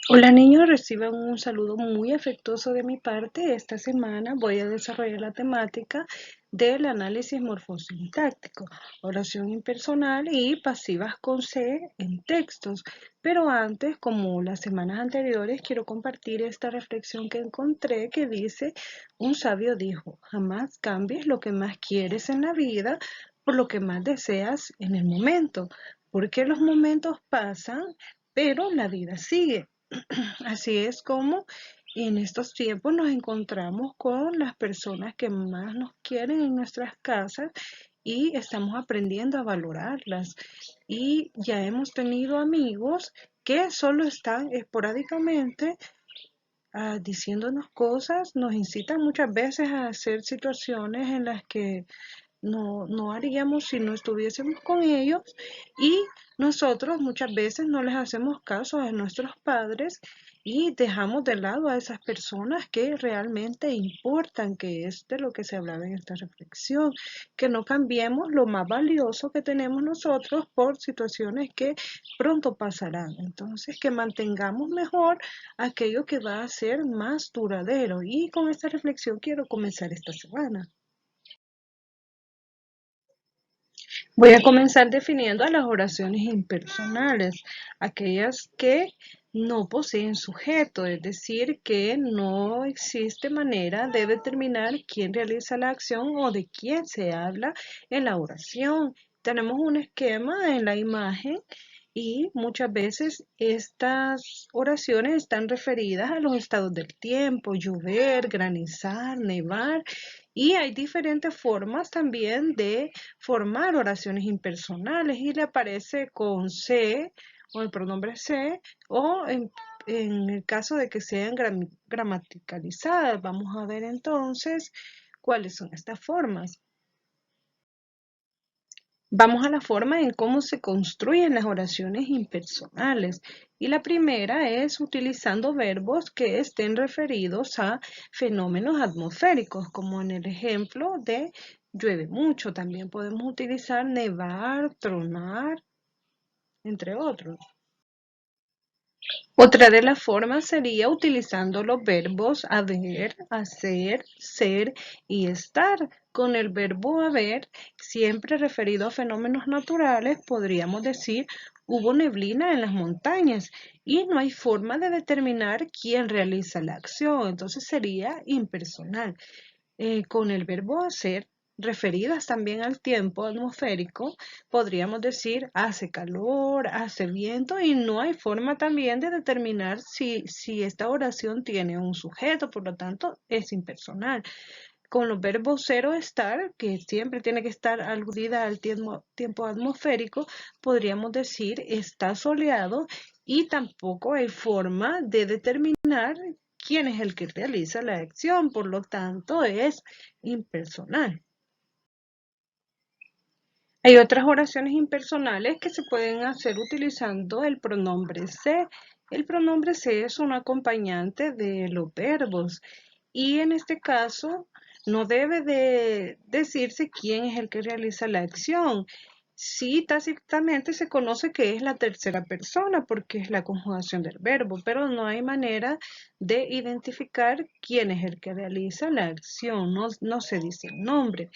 Hola niños, reciban un saludo muy afectuoso de mi parte. Esta semana voy a desarrollar la temática del análisis morfosintáctico, oración impersonal y pasivas con C en textos. Pero antes, como las semanas anteriores, quiero compartir esta reflexión que encontré que dice, un sabio dijo, jamás cambies lo que más quieres en la vida por lo que más deseas en el momento, porque los momentos pasan, pero la vida sigue. Así es como en estos tiempos nos encontramos con las personas que más nos quieren en nuestras casas y estamos aprendiendo a valorarlas. Y ya hemos tenido amigos que solo están esporádicamente diciéndonos cosas, nos incitan muchas veces a hacer situaciones en las que no haríamos si no estuviésemos con ellos y nosotros muchas veces no les hacemos caso a nuestros padres y dejamos de lado a esas personas que realmente importan, que es de lo que se hablaba en esta reflexión, que no cambiemos lo más valioso que tenemos nosotros por situaciones que pronto pasarán. Entonces, que mantengamos mejor aquello que va a ser más duradero. Y con esta reflexión quiero comenzar esta semana. Voy a comenzar definiendo a las oraciones impersonales, aquellas que no poseen sujeto, es decir, que no existe manera de determinar quién realiza la acción o de quién se habla en la oración. Tenemos un esquema en la imagen y muchas veces estas oraciones están referidas a los estados del tiempo, llover, granizar, nevar, y hay diferentes formas también de formar oraciones impersonales y le aparece con C o el pronombre C o en el caso de que sean gramaticalizadas. Vamos a ver entonces cuáles son estas formas. Vamos a la forma en cómo se construyen las oraciones impersonales. Y la primera es utilizando verbos que estén referidos a fenómenos atmosféricos, como en el ejemplo de llueve mucho. También podemos utilizar nevar, tronar, entre otros. Otra de las formas sería utilizando los verbos haber, hacer, ser y estar. Con el verbo haber, siempre referido a fenómenos naturales, podríamos decir hubo neblina en las montañas y no hay forma de determinar quién realiza la acción, entonces sería impersonal. Con el verbo hacer, referidas también al tiempo atmosférico, podríamos decir hace calor, hace viento y no hay forma también de determinar si esta oración tiene un sujeto, por lo tanto es impersonal. Con los verbos ser o estar, que siempre tiene que estar aludida al tiempo atmosférico, podríamos decir está soleado y tampoco hay forma de determinar quién es el que realiza la acción, por lo tanto es impersonal. Hay otras oraciones impersonales que se pueden hacer utilizando el pronombre se. El pronombre se es un acompañante de los verbos y en este caso no debe de decirse quién es el que realiza la acción. Sí, tácitamente se conoce que es la tercera persona porque es la conjugación del verbo, pero no hay manera de identificar quién es el que realiza la acción, no se dice el nombre.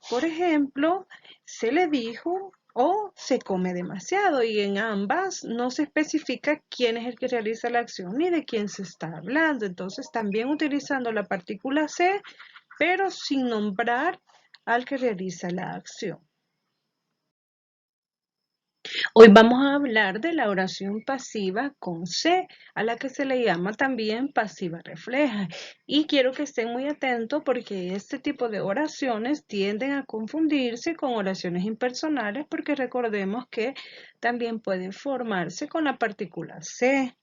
Por ejemplo, se le dijo o se come demasiado y en ambas no se especifica quién es el que realiza la acción ni de quién se está hablando. Entonces, también utilizando la partícula se, pero sin nombrar al que realiza la acción. Hoy vamos a hablar de la oración pasiva con C, a la que se le llama también pasiva refleja. Y quiero que estén muy atentos porque este tipo de oraciones tienden a confundirse con oraciones impersonales porque recordemos que también pueden formarse con la partícula C.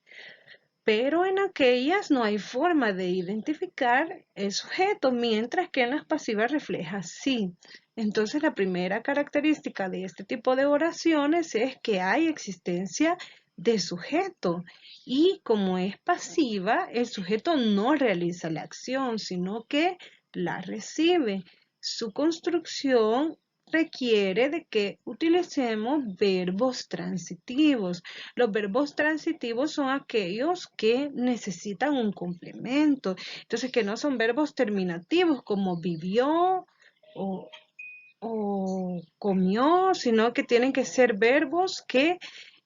Pero en aquellas no hay forma de identificar el sujeto, mientras que en las pasivas reflejas sí. Entonces, la primera característica de este tipo de oraciones es que hay existencia de sujeto y como es pasiva, el sujeto no realiza la acción, sino que la recibe. Su construcción requiere de que utilicemos verbos transitivos. Los verbos transitivos son aquellos que necesitan un complemento. Entonces, que no son verbos terminativos como vivió o comió, sino que tienen que ser verbos que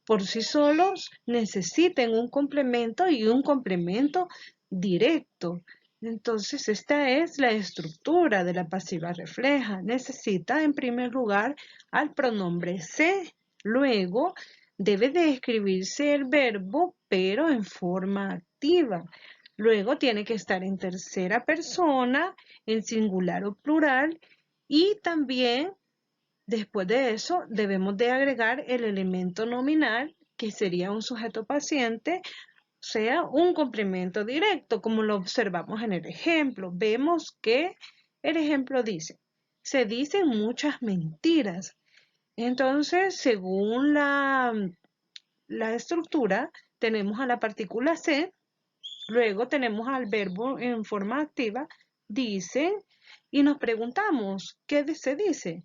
por sí solos necesiten un complemento y un complemento directo. Entonces, esta es la estructura de la pasiva refleja. Necesita, en primer lugar, al pronombre se. Luego, debe de escribirse el verbo, pero en forma activa. Luego, tiene que estar en tercera persona, en singular o plural. Y también, después de eso, debemos de agregar el elemento nominal, que sería un sujeto paciente, o sea, un complemento directo, como lo observamos en el ejemplo. Vemos que el ejemplo dice, se dicen muchas mentiras. Entonces, según la estructura, tenemos a la partícula se, luego tenemos al verbo en forma activa, dicen, y nos preguntamos, ¿qué se dice?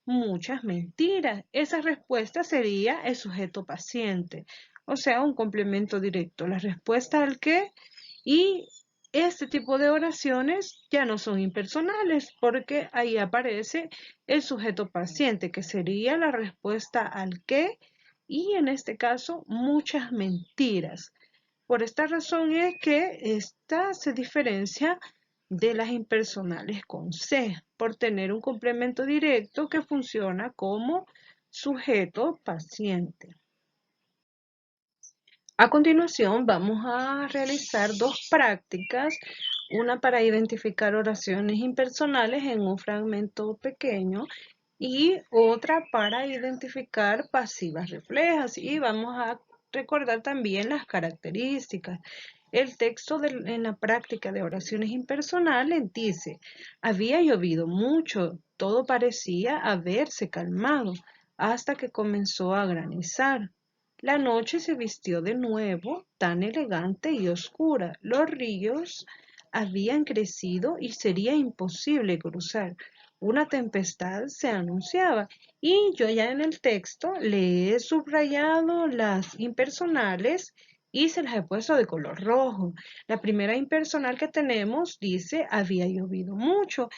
Muchas mentiras. Esa respuesta sería el sujeto paciente, o sea, un complemento directo. La respuesta al qué y este tipo de oraciones ya no son impersonales porque ahí aparece el sujeto paciente, que sería la respuesta al qué y en este caso muchas mentiras. Por esta razón es que esta se diferencia de las impersonales con C, por tener un complemento directo que funciona como sujeto paciente. A continuación vamos a realizar dos prácticas, una para identificar oraciones impersonales en un fragmento pequeño y otra para identificar pasivas reflejas, y vamos a recordar también las características. El texto en la práctica de oraciones impersonales dice, había llovido mucho, todo parecía haberse calmado hasta que comenzó a granizar. La noche se vistió de nuevo, tan elegante y oscura. Los ríos habían crecido y sería imposible cruzar. Una tempestad se anunciaba y yo ya en el texto le he subrayado las impersonales y se las he puesto de color rojo. La primera impersonal que tenemos dice había llovido mucho.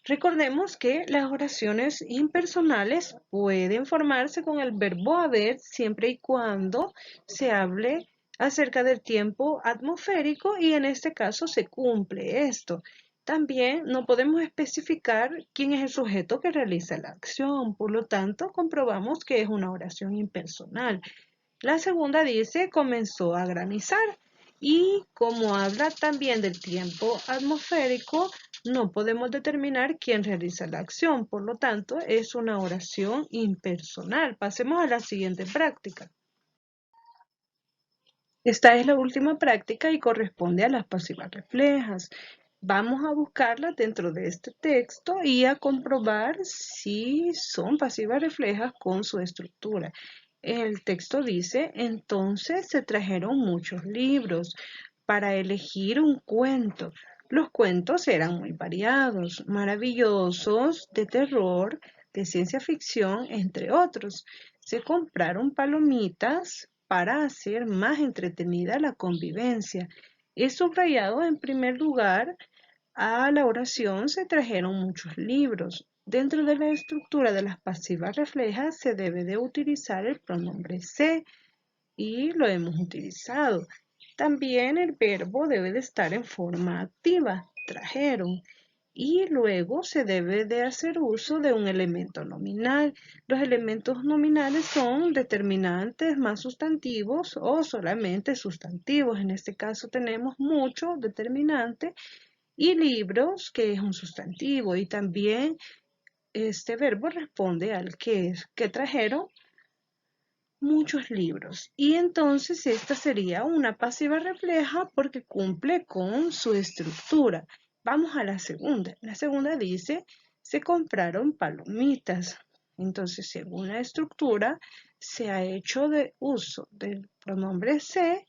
Recordemos que las oraciones impersonales pueden formarse con el verbo haber siempre y cuando se hable acerca del tiempo atmosférico y en este caso se cumple esto. También no podemos especificar quién es el sujeto que realiza la acción, por lo tanto comprobamos que es una oración impersonal. La segunda dice comenzó a granizar y como habla también del tiempo atmosférico, no podemos determinar quién realiza la acción, por lo tanto es una oración impersonal. Pasemos a la siguiente práctica. Esta es la última práctica y corresponde a las pasivas reflejas. Vamos a buscarlas dentro de este texto y a comprobar si son pasivas reflejas con su estructura. El texto dice, entonces se trajeron muchos libros para elegir un cuento. Los cuentos eran muy variados, maravillosos, de terror, de ciencia ficción, entre otros. Se compraron palomitas para hacer más entretenida la convivencia. He subrayado en primer lugar a la oración se trajeron muchos libros. Dentro de la estructura de las pasivas reflejas se debe de utilizar el pronombre se y lo hemos utilizado. También el verbo debe de estar en forma activa, trajeron. Y luego se debe de hacer uso de un elemento nominal. Los elementos nominales son determinantes más sustantivos o solamente sustantivos. En este caso tenemos mucho determinante y libros, que es un sustantivo. Y también este verbo responde al que trajeron muchos libros. Y entonces esta sería una pasiva refleja porque cumple con su estructura. Vamos a la segunda. La segunda dice, se compraron palomitas. Entonces, según la estructura, se ha hecho de uso del pronombre se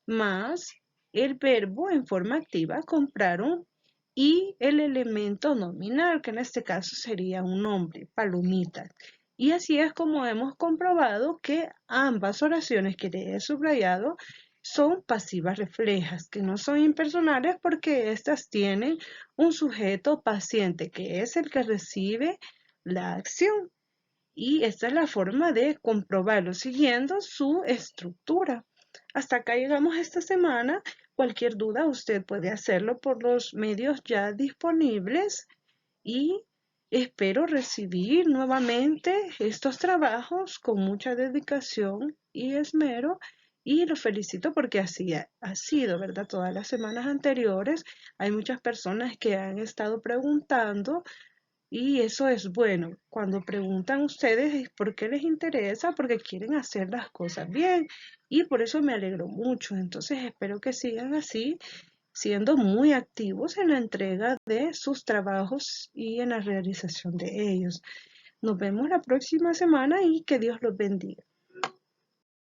más el verbo en forma activa, compraron, y el elemento nominal, que en este caso sería un nombre, palomitas. Y así es como hemos comprobado que ambas oraciones que te he subrayado son pasivas reflejas, que no son impersonales porque éstas tienen un sujeto paciente, que es el que recibe la acción. Y esta es la forma de comprobarlo siguiendo su estructura. Hasta acá llegamos esta semana. Cualquier duda usted puede hacerlo por los medios ya disponibles y espero recibir nuevamente estos trabajos con mucha dedicación y esmero y lo felicito porque así ha sido, ¿verdad? Todas las semanas anteriores hay muchas personas que han estado preguntando y eso es bueno. Cuando preguntan ustedes es porque les interesa, porque quieren hacer las cosas bien. Y por eso me alegro mucho. Entonces espero que sigan así, siendo muy activos en la entrega de sus trabajos y en la realización de ellos. Nos vemos la próxima semana y que Dios los bendiga.